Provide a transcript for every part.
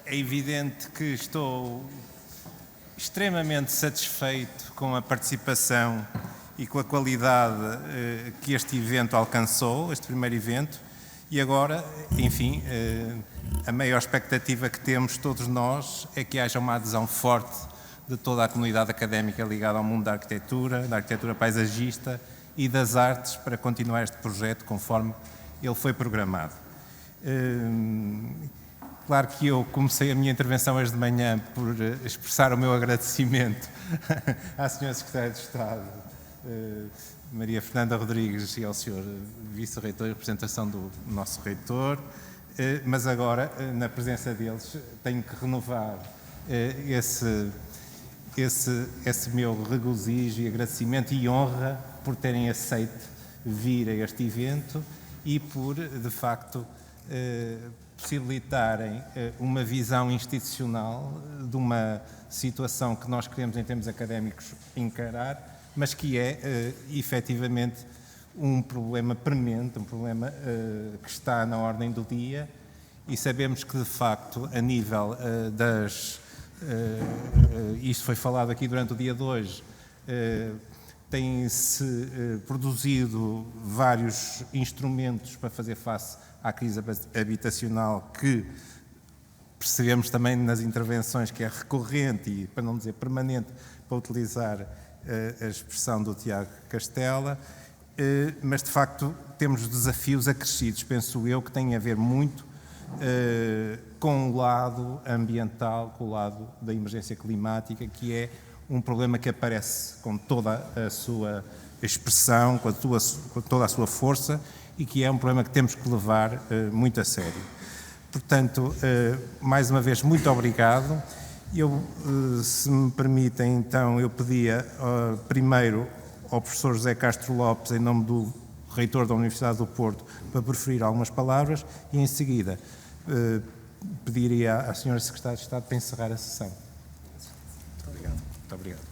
É evidente que estou extremamente satisfeito com a participação e com a qualidade que este evento alcançou, este primeiro evento, e agora, enfim, a maior expectativa que temos todos nós é que haja uma adesão forte de toda a comunidade académica ligada ao mundo da arquitetura paisagista e das artes para continuar este projeto conforme ele foi programado. Claro que eu comecei a minha intervenção hoje de manhã por expressar o meu agradecimento à Sra. Secretária de Estado, Maria Fernanda Rodrigues, e ao Sr. Vice-Reitor em representação do nosso Reitor, mas agora, na presença deles, tenho que renovar esse meu regozijo e agradecimento e honra por terem aceito vir a este evento e por, de facto, possibilitarem uma visão institucional de uma situação que nós queremos, em termos académicos, encarar, mas que é, efetivamente, um problema premente, um problema que está na ordem do dia, e sabemos que, de facto, a nível isto foi falado aqui durante o dia de hoje, têm-se produzido vários instrumentos para fazer face à crise habitacional que percebemos também nas intervenções que é recorrente e, para não dizer permanente, para utilizar a expressão do Tiago Castela, mas de facto temos desafios acrescidos, penso eu, que têm a ver muito com o lado ambiental, com o lado da emergência climática, que é um problema que aparece com toda a sua expressão, com toda a sua força, e que é um problema que temos que levar muito a sério. Portanto, mais uma vez, muito obrigado. Eu, se me permitem, então, eu pedia primeiro ao professor José Castro Lopes, em nome do Reitor da Universidade do Porto, para proferir algumas palavras, e em seguida pediria à Sra. Secretária de Estado para encerrar a sessão. Muito obrigado. Muito obrigado.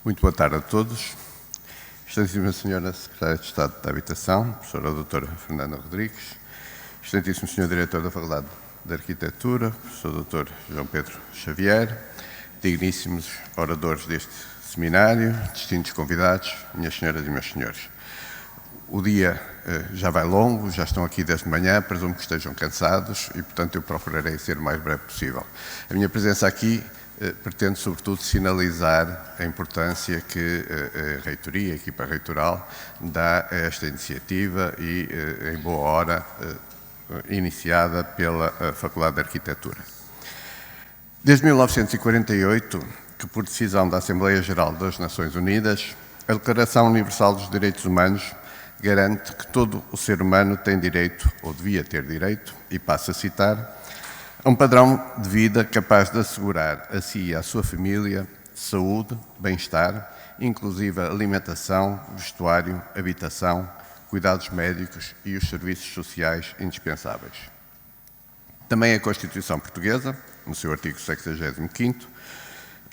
Muito boa tarde a todos. Excelentíssima Senhora Secretária de Estado da Habitação, Professora Doutora Fernanda Rodrigues, Excelentíssimo Senhor Diretor da Faculdade de Arquitetura, Professor Doutor João Pedro Xavier, digníssimos oradores deste seminário, distintos convidados, minhas senhoras e meus senhores. O dia já vai longo, já estão aqui desde manhã, presumo que estejam cansados e, portanto, eu procurarei ser o mais breve possível. A minha presença aqui pretende, sobretudo, sinalizar a importância que a Reitoria, a equipa reitoral, dá a esta iniciativa e, em boa hora, iniciada pela Faculdade de Arquitetura. Desde 1948, que por decisão da Assembleia Geral das Nações Unidas, a Declaração Universal dos Direitos Humanos garante que todo o ser humano tem direito, ou devia ter direito, e passo a citar, a um padrão de vida capaz de assegurar a si e à sua família saúde, bem-estar, inclusive alimentação, vestuário, habitação, cuidados médicos e os serviços sociais indispensáveis. Também a Constituição Portuguesa, no seu artigo 65º,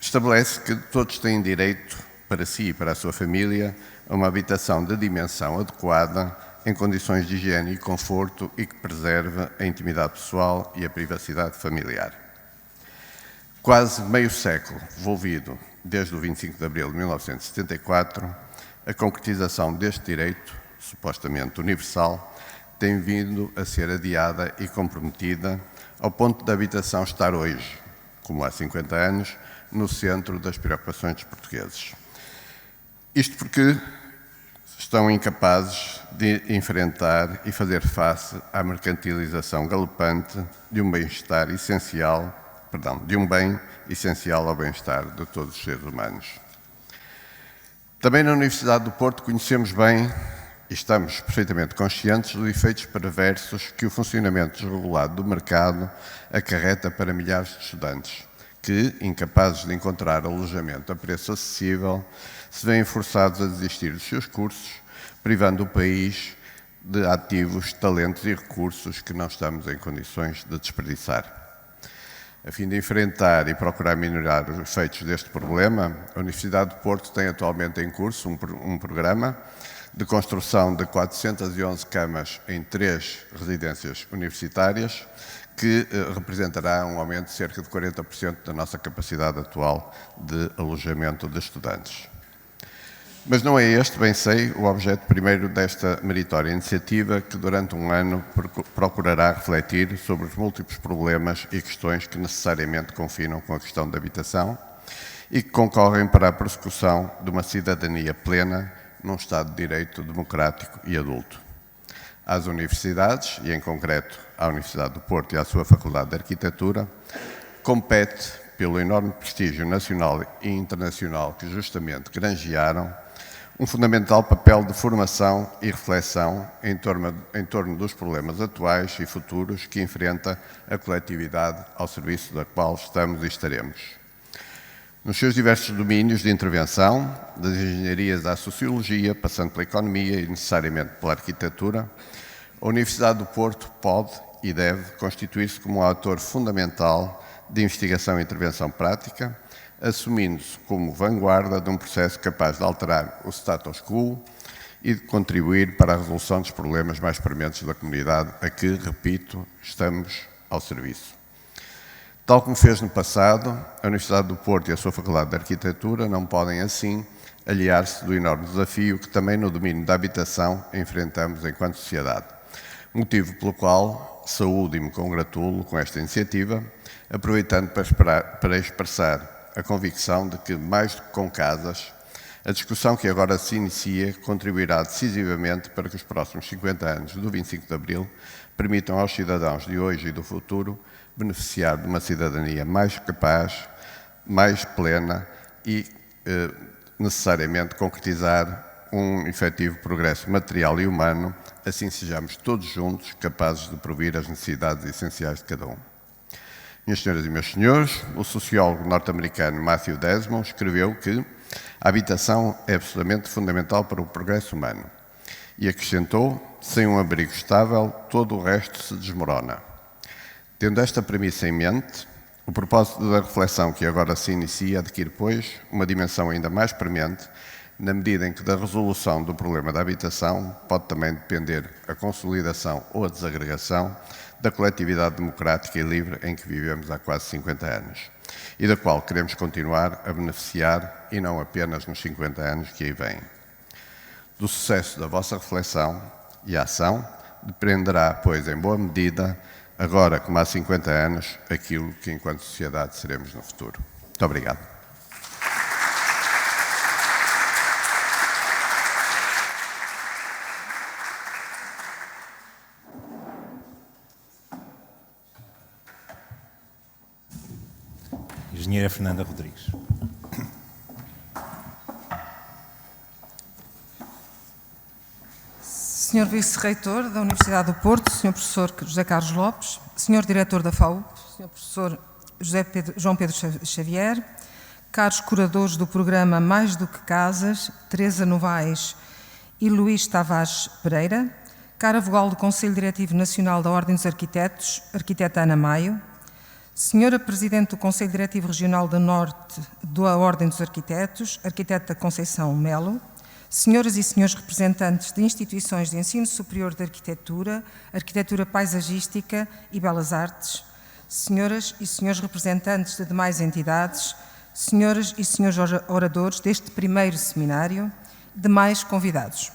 estabelece que todos têm direito, para si e para a sua família, a uma habitação de dimensão adequada, em condições de higiene e conforto e que preserve a intimidade pessoal e a privacidade familiar. Quase meio século envolvido, desde o 25 de abril de 1974, a concretização deste direito, supostamente universal, tem vindo a ser adiada e comprometida ao ponto da habitação estar hoje, como há 50 anos, no centro das preocupações dos portugueses. Isto porque estão incapazes de enfrentar e fazer face à mercantilização galopante de um bem-estar essencial, de um bem essencial ao bem-estar de todos os seres humanos. Também na Universidade do Porto conhecemos bem e estamos perfeitamente conscientes dos efeitos perversos que o funcionamento desregulado do mercado acarreta para milhares de estudantes, que, incapazes de encontrar alojamento a preço acessível, se veem forçados a desistir dos seus cursos, privando o país de ativos, talentos e recursos que não estamos em condições de desperdiçar. A fim de enfrentar e procurar minorar os efeitos deste problema, a Universidade do Porto tem atualmente em curso um programa de construção de 411 camas em 3 residências universitárias, que representará um aumento de cerca de 40% da nossa capacidade atual de alojamento de estudantes. Mas não é este, bem sei, o objeto primeiro desta meritória iniciativa, que durante um ano procurará refletir sobre os múltiplos problemas e questões que necessariamente confinam com a questão da habitação e que concorrem para a persecução de uma cidadania plena num Estado de Direito democrático e adulto. Às universidades, e em concreto à Universidade do Porto e à sua Faculdade de Arquitetura, compete, pelo enorme prestígio nacional e internacional que justamente granjearam, um fundamental papel de formação e reflexão em torno dos problemas atuais e futuros que enfrenta a coletividade ao serviço da qual estamos e estaremos. Nos seus diversos domínios de intervenção, das engenharias à sociologia, passando pela economia e necessariamente pela arquitetura, a Universidade do Porto pode e deve constituir-se como um ator fundamental de investigação e intervenção prática, assumindo-se como vanguarda de um processo capaz de alterar o status quo e de contribuir para a resolução dos problemas mais prementes da comunidade a que, repito, estamos ao serviço. Tal como fez no passado, a Universidade do Porto e a sua Faculdade de Arquitetura não podem, assim, aliar-se do enorme desafio que também no domínio da habitação enfrentamos enquanto sociedade. Motivo pelo qual saúdo e me congratulo com esta iniciativa, aproveitando para expressar a convicção de que, mais do que com casas, a discussão que agora se inicia contribuirá decisivamente para que os próximos 50 anos do 25 de Abril permitam aos cidadãos de hoje e do futuro beneficiar de uma cidadania mais capaz, mais plena e, necessariamente, concretizar um efetivo progresso material e humano, assim sejamos todos juntos capazes de provir as necessidades essenciais de cada um. Minhas senhoras e meus senhores, o sociólogo norte-americano Matthew Desmond escreveu que a habitação é absolutamente fundamental para o progresso humano e acrescentou: sem um abrigo estável, todo o resto se desmorona. Tendo esta premissa em mente, o propósito da reflexão que agora se inicia adquire, pois, uma dimensão ainda mais premente, na medida em que da resolução do problema da habitação pode também depender a consolidação ou a desagregação da coletividade democrática e livre em que vivemos há quase 50 anos e da qual queremos continuar a beneficiar e não apenas nos 50 anos que aí vêm. Do sucesso da vossa reflexão e ação dependerá, pois, em boa medida, agora como há 50 anos, aquilo que enquanto sociedade seremos no futuro. Muito obrigado. Engenheira Fernanda Rodrigues. Senhor Vice-Reitor da Universidade do Porto, Senhor Professor José Carlos Lopes, Senhor Diretor da FAUP, Senhor Professor João Pedro Xavier, caros curadores do programa Mais do que Casas, Teresa Novaes e Luís Tavares Pereira, cara vogal do Conselho Diretivo Nacional da Ordem dos Arquitetos, arquiteta Ana Maio, Senhora Presidente do Conselho Diretivo Regional do Norte da Ordem dos Arquitetos, arquiteta Conceição Melo, senhoras e senhores representantes de instituições de ensino superior de arquitetura, arquitetura paisagística e belas artes, senhoras e senhores representantes de demais entidades, senhoras e senhores oradores deste primeiro seminário, demais convidados.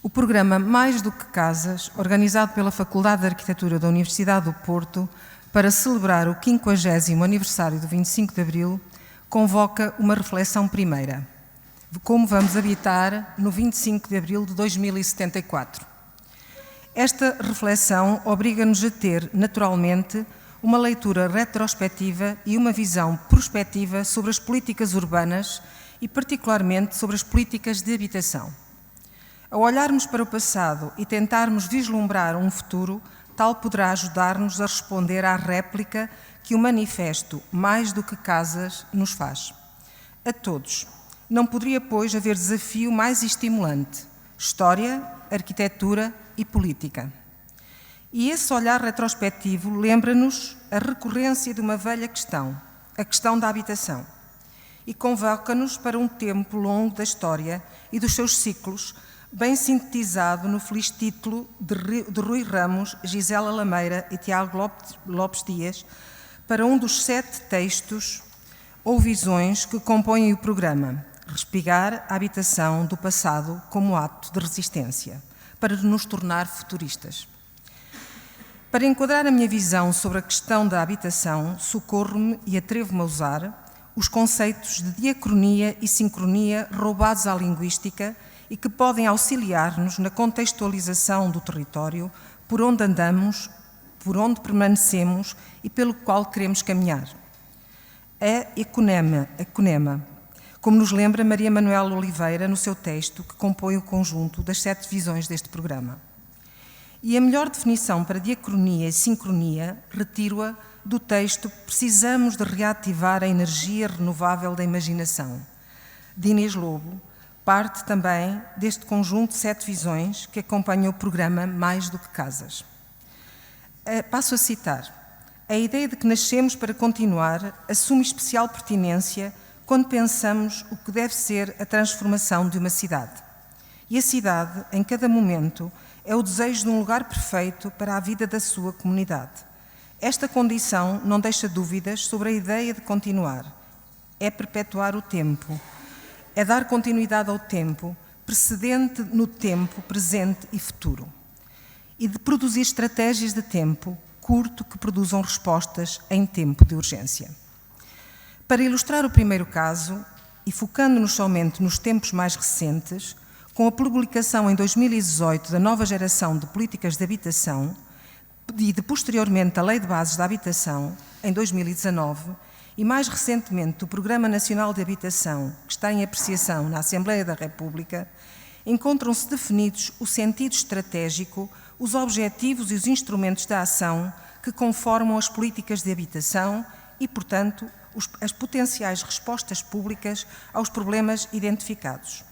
O programa Mais do que Casas, organizado pela Faculdade de Arquitetura da Universidade do Porto, para celebrar o 50º aniversário do 25 de Abril, convoca uma reflexão primeira de como vamos habitar no 25 de Abril de 2074. Esta reflexão obriga-nos a ter, naturalmente, uma leitura retrospectiva e uma visão prospectiva sobre as políticas urbanas e, particularmente, sobre as políticas de habitação. Ao olharmos para o passado e tentarmos vislumbrar um futuro, tal poderá ajudar-nos a responder à réplica que o manifesto Mais do que Casas nos faz. A todos. Não poderia, pois, haver desafio mais estimulante: história, arquitetura e política. E esse olhar retrospectivo lembra-nos a recorrência de uma velha questão, a questão da habitação, e convoca-nos para um tempo longo da história e dos seus ciclos, bem sintetizado no feliz título de Rui Ramos, Gisela Lameira e Tiago Lopes Dias, para um dos 7 textos ou visões que compõem o programa, Respigar a habitação do passado como ato de resistência, para nos tornar futuristas. Para enquadrar a minha visão sobre a questão da habitação, socorro-me e atrevo-me a usar os conceitos de diacronia e sincronia roubados à linguística e que podem auxiliar-nos na contextualização do território por onde andamos, por onde permanecemos e pelo qual queremos caminhar. É econema, como nos lembra Maria Manuela Oliveira no seu texto que compõe o conjunto das 7 visões deste programa. E a melhor definição para diacronia e sincronia retiro-a do texto Precisamos de reativar a energia renovável da imaginação, de Inês Lobo, parte também deste conjunto de 7 visões que acompanha o programa Mais do que Casas. Passo a citar. A ideia de que nascemos para continuar assume especial pertinência quando pensamos o que deve ser a transformação de uma cidade. E a cidade, em cada momento, é o desejo de um lugar perfeito para a vida da sua comunidade. Esta condição não deixa dúvidas sobre a ideia de continuar. É perpetuar o tempo. É dar continuidade ao tempo, precedente no tempo, presente e futuro. E de produzir estratégias de tempo curto que produzam respostas em tempo de urgência. Para ilustrar o primeiro caso, e focando-nos somente nos tempos mais recentes, com a publicação em 2018 da nova geração de políticas de habitação e de posteriormente a Lei de Bases da Habitação, em 2019, e mais recentemente do Programa Nacional de Habitação, que está em apreciação na Assembleia da República, encontram-se definidos o sentido estratégico, os objetivos e os instrumentos da ação que conformam as políticas de habitação e, portanto, as potenciais respostas públicas aos problemas identificados.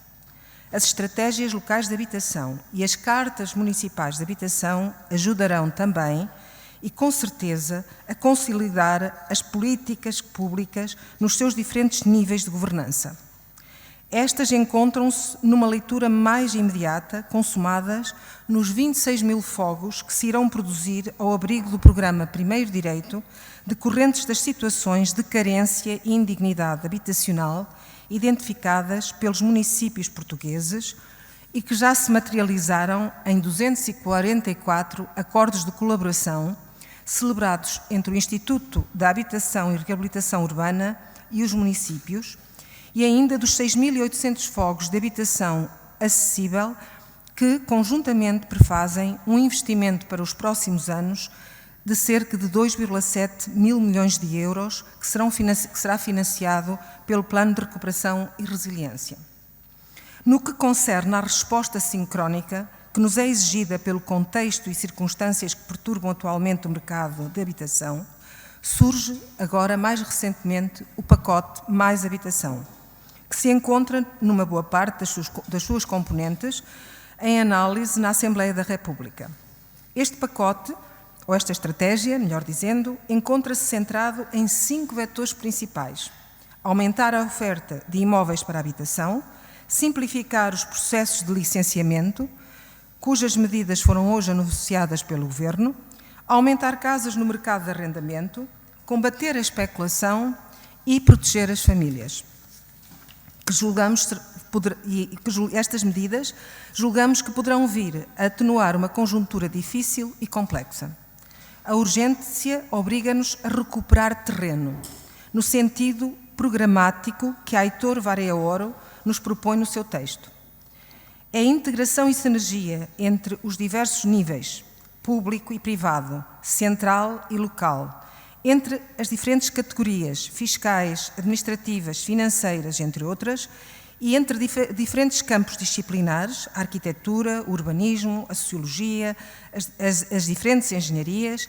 As estratégias locais de habitação e as cartas municipais de habitação ajudarão também e, com certeza, a consolidar as políticas públicas nos seus diferentes níveis de governança. Estas encontram-se numa leitura mais imediata, consumadas nos 26 mil fogos que se irão produzir ao abrigo do programa Primeiro Direito, decorrentes das situações de carência e indignidade habitacional identificadas pelos municípios portugueses e que já se materializaram em 244 acordos de colaboração celebrados entre o Instituto da Habitação e Reabilitação Urbana e os municípios, e ainda dos 6.800 fogos de habitação acessível que, conjuntamente, prefazem um investimento para os próximos anos de cerca de 2,7 mil milhões de euros, que será financiado pelo Plano de Recuperação e Resiliência. No que concerne à resposta sincrónica, que nos é exigida pelo contexto e circunstâncias que perturbam atualmente o mercado de habitação, surge agora, mais recentemente, o pacote Mais Habitação, que se encontra numa boa parte das suas componentes em análise na Assembleia da República. Este pacote, ou esta estratégia, melhor dizendo, encontra-se centrado em 5 vetores principais: aumentar a oferta de imóveis para habitação, simplificar os processos de licenciamento, cujas medidas foram hoje anunciadas pelo Governo, aumentar casas no mercado de arrendamento, combater a especulação e proteger as famílias. Estas medidas julgamos que poderão vir a atenuar uma conjuntura difícil e complexa. A urgência obriga-nos a recuperar terreno, no sentido programático que Aitor Varea Oro nos propõe no seu texto. É a integração e sinergia entre os diversos níveis, público e privado, central e local, entre as diferentes categorias fiscais, administrativas, financeiras, entre outras, e entre diferentes campos disciplinares, a arquitetura, o urbanismo, a sociologia, as diferentes engenharias,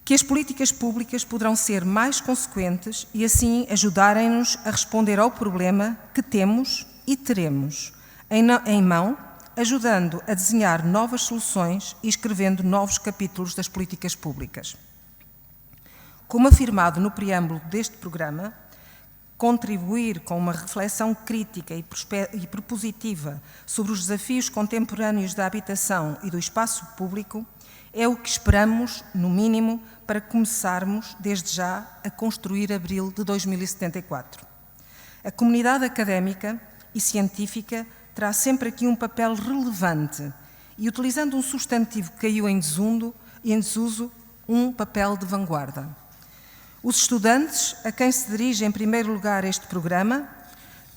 que as políticas públicas poderão ser mais consequentes e assim ajudarem-nos a responder ao problema que temos e teremos em mão ajudando a desenhar novas soluções e escrevendo novos capítulos das políticas públicas. Como afirmado no preâmbulo deste programa, contribuir com uma reflexão crítica e propositiva sobre os desafios contemporâneos da habitação e do espaço público é o que esperamos, no mínimo, para começarmos, desde já, a construir abril de 2074. A comunidade académica e científica terá sempre aqui um papel relevante e, utilizando um substantivo que caiu em desuso, um papel de vanguarda. Os estudantes, a quem se dirige em primeiro lugar este programa,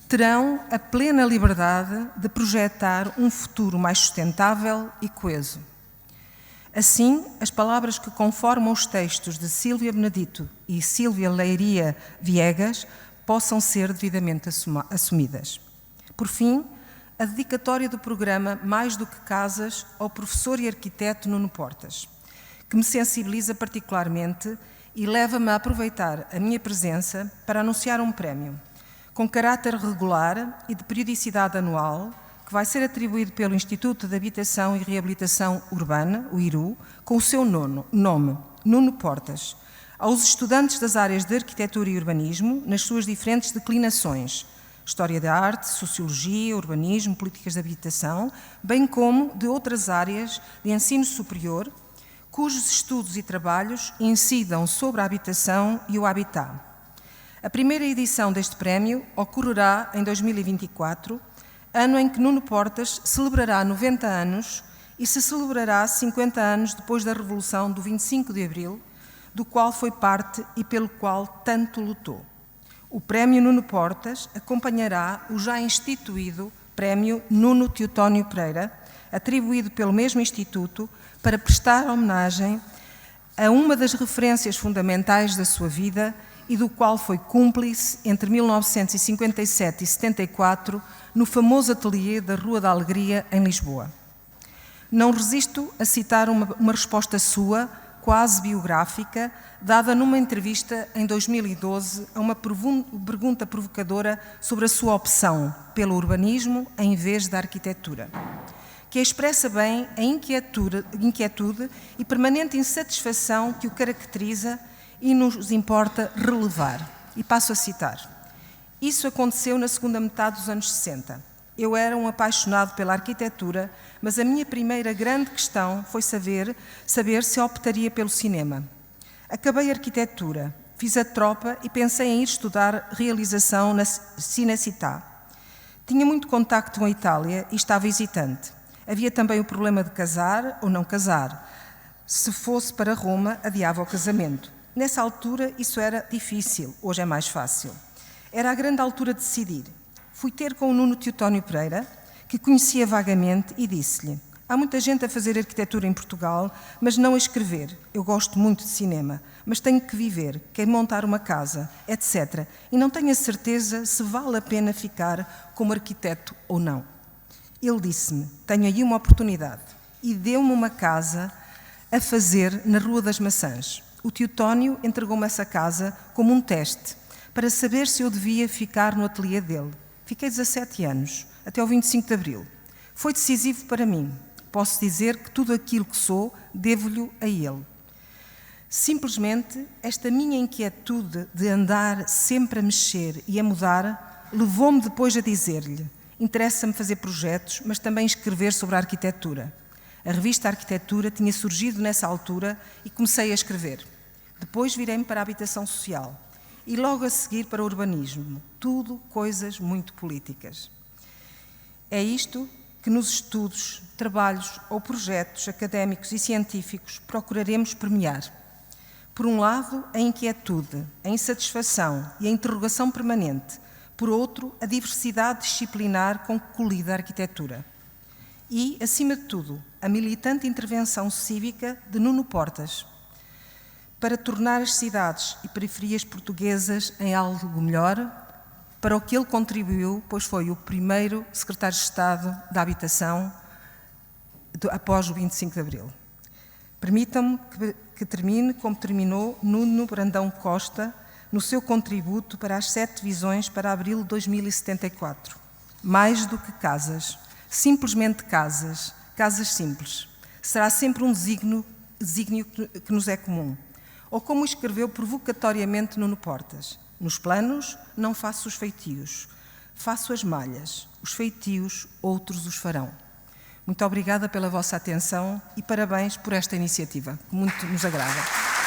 terão a plena liberdade de projetar um futuro mais sustentável e coeso. Assim, as palavras que conformam os textos de Sílvia Benedito e Sílvia Leiria Viegas possam ser devidamente assumidas. Por fim, a dedicatória do programa Mais do que Casas ao professor e arquiteto Nuno Portas, que me sensibiliza particularmente e leva-me a aproveitar a minha presença para anunciar um prémio, com caráter regular e de periodicidade anual, que vai ser atribuído pelo Instituto de Habitação e Reabilitação Urbana, o IRU, com o seu nome, Nuno Portas, aos estudantes das áreas de Arquitetura e Urbanismo, nas suas diferentes declinações, História da Arte, Sociologia, Urbanismo, Políticas de Habitação, bem como de outras áreas de ensino superior, cujos estudos e trabalhos incidam sobre a habitação e o habitat. A primeira edição deste prémio ocorrerá em 2024, ano em que Nuno Portas celebrará 90 anos e se celebrará 50 anos depois da Revolução do 25 de Abril, do qual foi parte e pelo qual tanto lutou. O Prémio Nuno Portas acompanhará o já instituído Prémio Nuno Teotónio Pereira, atribuído pelo mesmo Instituto, para prestar homenagem a uma das referências fundamentais da sua vida e do qual foi cúmplice entre 1957 e 74 no famoso ateliê da Rua da Alegria, em Lisboa. Não resisto a citar uma resposta sua, quase biográfica, dada numa entrevista em 2012 a uma pergunta provocadora sobre a sua opção pelo urbanismo em vez da arquitetura, que expressa bem a inquietude e permanente insatisfação que o caracteriza e nos importa relevar. E passo a citar. Isso aconteceu na segunda metade dos anos 60. Eu era um apaixonado pela arquitetura, mas a minha primeira grande questão foi saber se optaria pelo cinema. Acabei arquitetura, fiz a tropa e pensei em ir estudar realização na Cinecittà. Tinha muito contacto com a Itália e estava hesitante. Havia também o problema de casar ou não casar. Se fosse para Roma, adiava o casamento. Nessa altura, isso era difícil, hoje é mais fácil. Era a grande altura de decidir. Fui ter com o Nuno Teotónio Pereira, que conhecia vagamente, e disse-lhe: há muita gente a fazer arquitetura em Portugal, mas não a escrever. Eu gosto muito de cinema, mas tenho que viver, quero montar uma casa, etc. E não tenho a certeza se vale a pena ficar como arquiteto ou não. Ele disse-me: tenho aí uma oportunidade, e deu-me uma casa a fazer na Rua das Maçãs. O Teotónio entregou-me essa casa como um teste, para saber se eu devia ficar no ateliê dele. Fiquei 17 anos, até ao 25 de Abril. Foi decisivo para mim. Posso dizer que tudo aquilo que sou, devo-lhe a ele. Simplesmente, esta minha inquietude de andar sempre a mexer e a mudar, levou-me depois a dizer-lhe: interessa-me fazer projetos, mas também escrever sobre a arquitetura. A revista Arquitetura tinha surgido nessa altura e comecei a escrever. Depois virei-me para a habitação social e logo a seguir para o urbanismo. Tudo coisas muito políticas. É isto que nos estudos, trabalhos ou projetos académicos e científicos procuraremos premiar. Por um lado, a inquietude, a insatisfação e a interrogação permanente. Por outro, a diversidade disciplinar com que colide a arquitetura. E, acima de tudo, a militante intervenção cívica de Nuno Portas, para tornar as cidades e periferias portuguesas em algo melhor, para o que ele contribuiu, pois foi o primeiro secretário de Estado da Habitação após o 25 de Abril. Permitam-me que termine como terminou Nuno Brandão Costa no seu contributo para as 7 visões para Abril de 2074. Mais do que casas, simplesmente casas, casas simples. Será sempre um desígnio que nos é comum. Ou como escreveu provocatoriamente Nuno Portas: nos planos não faço os feitios, faço as malhas, os feitios outros os farão. Muito obrigada pela vossa atenção e parabéns por esta iniciativa, que muito nos agrada.